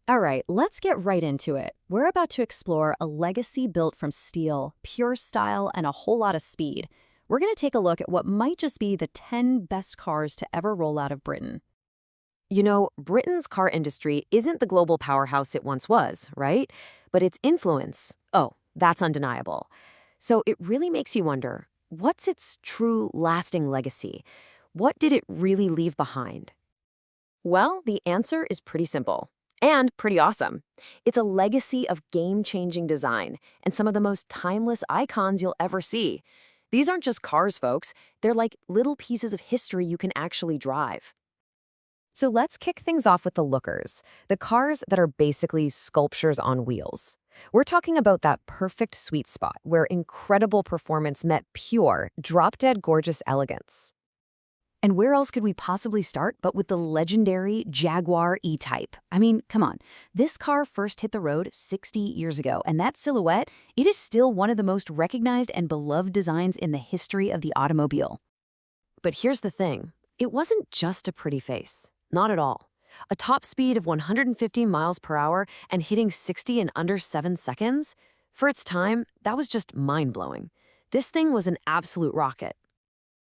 All right, let's get right into it. We're about to explore a legacy built from steel, pure style, and a whole lot of speed. We're going to take a look at what might just be the 10 best cars to ever roll out of Britain. Britain's car industry isn't the global powerhouse it once was, right? But its influence, oh, that's undeniable. So it really makes you wonder, what's its true lasting legacy? What did it really leave behind? Well, the answer is pretty simple and pretty awesome. It's a legacy of game-changing design and some of the most timeless icons you'll ever see. These aren't just cars, folks. They're like little pieces of history you can actually drive. So let's kick things off with the lookers, the cars that are basically sculptures on wheels. We're talking about that perfect sweet spot where incredible performance met pure, drop-dead gorgeous elegance. And where else could we possibly start but with the legendary Jaguar E-Type? I mean, come on. This car first hit the road 60 years ago, and that silhouette, it is still one of the most recognized and beloved designs in the history of the automobile. But here's the thing. It wasn't just a pretty face. Not at all. A top speed of 150 miles per hour and hitting 60 in under 7 seconds? For its time, that was just mind-blowing. This thing was an absolute rocket.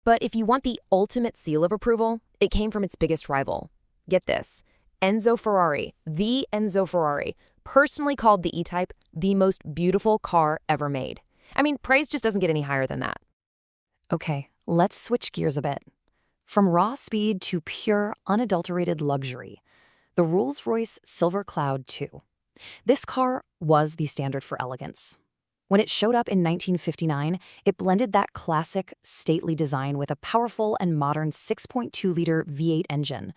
But if you want the ultimate seal of approval, it came from its biggest rival. Get this. Enzo Ferrari, the Enzo Ferrari, personally called the E-Type the most beautiful car ever made. I mean, praise just doesn't get any higher than that. Okay, let's switch gears a bit. From raw speed to pure, unadulterated luxury, the Rolls-Royce Silver Cloud II. This car was the standard for elegance. When it showed up in 1959, it blended that classic, stately design with a powerful and modern 6.2-liter V8 engine.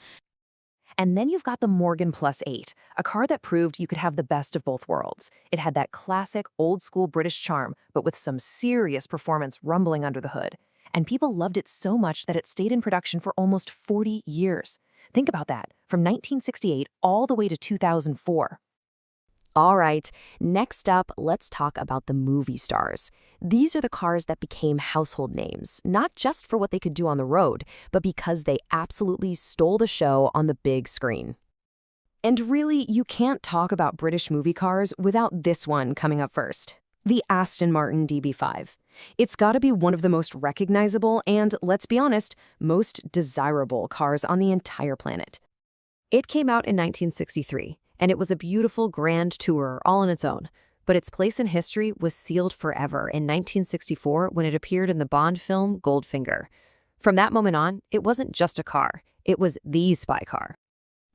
And then you've got the Morgan Plus 8, a car that proved you could have the best of both worlds. It had that classic, old-school British charm, but with some serious performance rumbling under the hood. And people loved it so much that it stayed in production for almost 40 years. Think about that, from 1968 all the way to 2004. All right, next up, let's talk about the movie stars. These are the cars that became household names, not just for what they could do on the road, but because they absolutely stole the show on the big screen. And really, you can't talk about British movie cars without this one coming up first. The Aston Martin DB5. It's got to be one of the most recognizable and, let's be honest, most desirable cars on the entire planet. It came out in 1963, and it was a beautiful grand tour all on its own. But its place in history was sealed forever in 1964 when it appeared in the Bond film Goldfinger. From that moment on, it wasn't just a car, it was the spy car.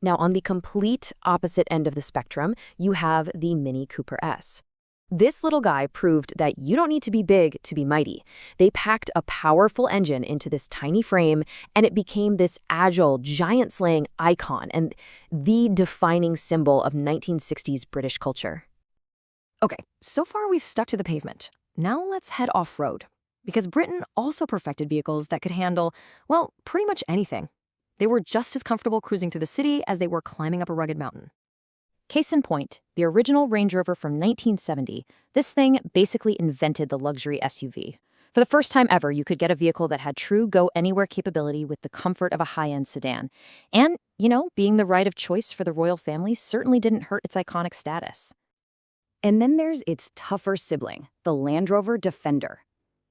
Now, on the complete opposite end of the spectrum, you have the Mini Cooper S. This little guy proved that you don't need to be big to be mighty. They packed a powerful engine into this tiny frame, and it became this agile, giant-slaying icon and the defining symbol of 1960s British culture. Okay, so far we've stuck to the pavement. Now let's head off-road, because Britain also perfected vehicles that could handle, well, pretty much anything. They were just as comfortable cruising through the city as they were climbing up a rugged mountain. Case in point, the original Range Rover from 1970, this thing basically invented the luxury SUV. For the first time ever, you could get a vehicle that had true go-anywhere capability with the comfort of a high-end sedan. And, being the ride of choice for the royal family certainly didn't hurt its iconic status. And then there's its tougher sibling, the Land Rover Defender.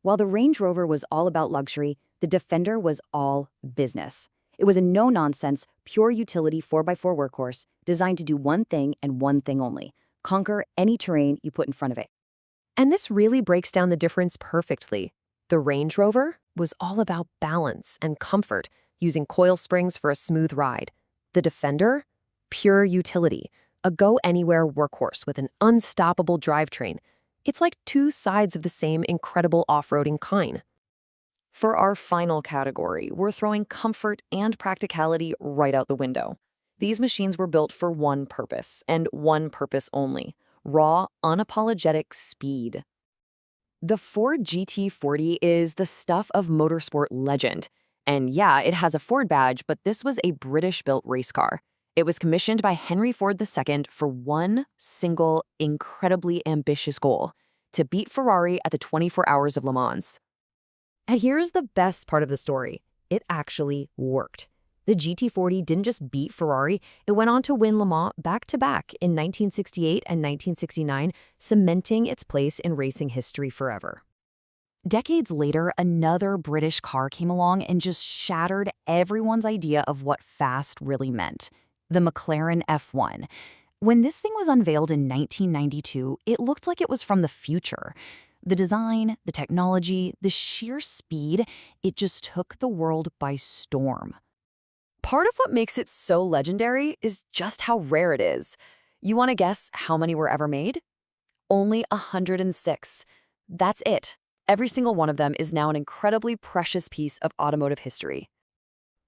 While the Range Rover was all about luxury, the Defender was all business. It was a no-nonsense, pure utility 4x4 workhorse designed to do one thing and one thing only: conquer any terrain you put in front of it. And this really breaks down the difference perfectly. The Range Rover was all about balance and comfort, using coil springs for a smooth ride. The Defender? Pure utility, a go-anywhere workhorse with an unstoppable drivetrain. It's like two sides of the same incredible off-roading kind. For our final category, we're throwing comfort and practicality right out the window. These machines were built for one purpose, and one purpose only: raw, unapologetic speed. The Ford GT40 is the stuff of motorsport legend. And yeah, it has a Ford badge, but this was a British-built race car. It was commissioned by Henry Ford II for one single, incredibly ambitious goal: to beat Ferrari at the 24 Hours of Le Mans. And here's the best part of the story. It actually worked. The GT40 didn't just beat Ferrari, it went on to win Le Mans back-to-back in 1968 and 1969, cementing its place in racing history forever. Decades later, another British car came along and just shattered everyone's idea of what fast really meant: the McLaren F1. When this thing was unveiled in 1992, it looked like it was from the future. The design, the technology, the sheer speed, it just took the world by storm. Part of what makes it so legendary is just how rare it is. You want to guess how many were ever made? Only 106. That's it. Every single one of them is now an incredibly precious piece of automotive history.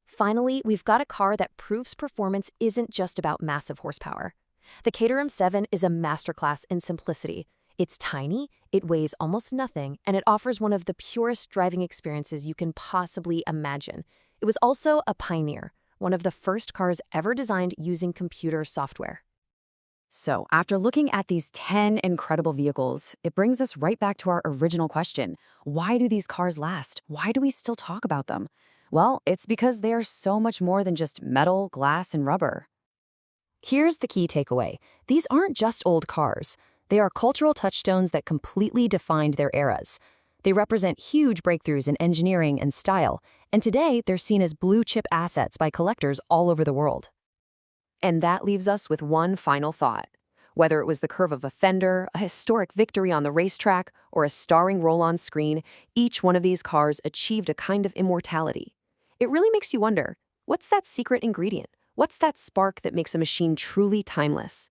Finally, we've got a car that proves performance isn't just about massive horsepower. The Caterham 7 is a masterclass in simplicity. It's tiny, it weighs almost nothing, and it offers one of the purest driving experiences you can possibly imagine. It was also a pioneer, one of the first cars ever designed using computer software. So, after looking at these 10 incredible vehicles, it brings us right back to our original question. Why do these cars last? Why do we still talk about them? Well, it's because they are so much more than just metal, glass, and rubber. Here's the key takeaway. These aren't just old cars. They are cultural touchstones that completely defined their eras. They represent huge breakthroughs in engineering and style, and today they're seen as blue-chip assets by collectors all over the world. And that leaves us with one final thought. Whether it was the curve of a fender, a historic victory on the racetrack, or a starring roll-on screen, each one of these cars achieved a kind of immortality. It really makes you wonder, what's that secret ingredient? What's that spark that makes a machine truly timeless?